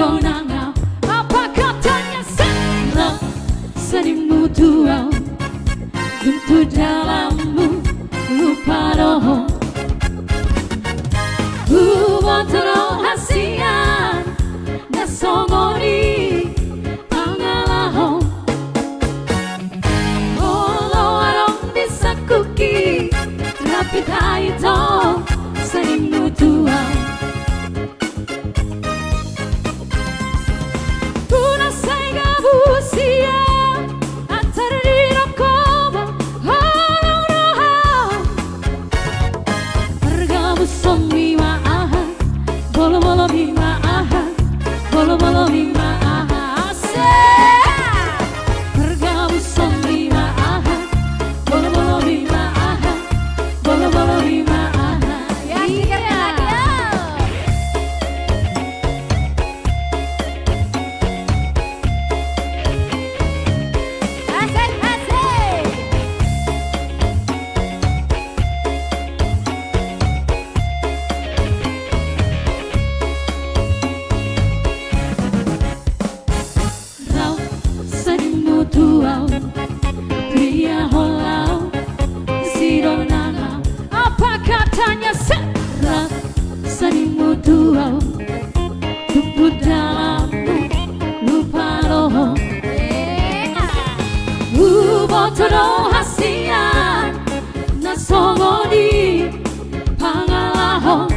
Sironanga apa katanya senang senimu tua untuk dalammu lupa roh Buwantoro hasian nasongoni pangalahon Olo arong disakuki rapid haito senimu tua Bolo bima aha, bolo bolo bima aha, bergabung bima aha, bolo bolo bima aha, bolo bolo bima aha. Ya asik asik. Tuau, pria holau, Sironanga apa katanya serah senimu tuau, tumbuh dalammu lupa roh Buwantoro hasian nasongoni pangalahon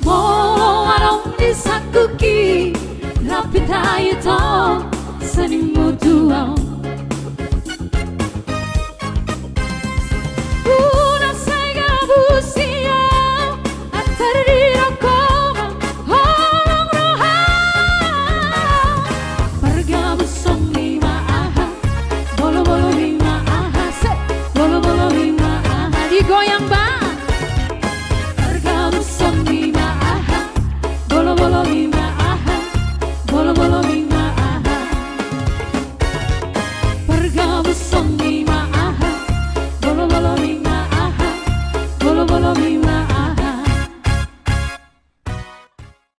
Molo arong disakuki rapid haito senimu tua Una sega busia antara koma holong roha bergabung lima aha bolo bolo lima aha se bolo bolo lima aha digoyang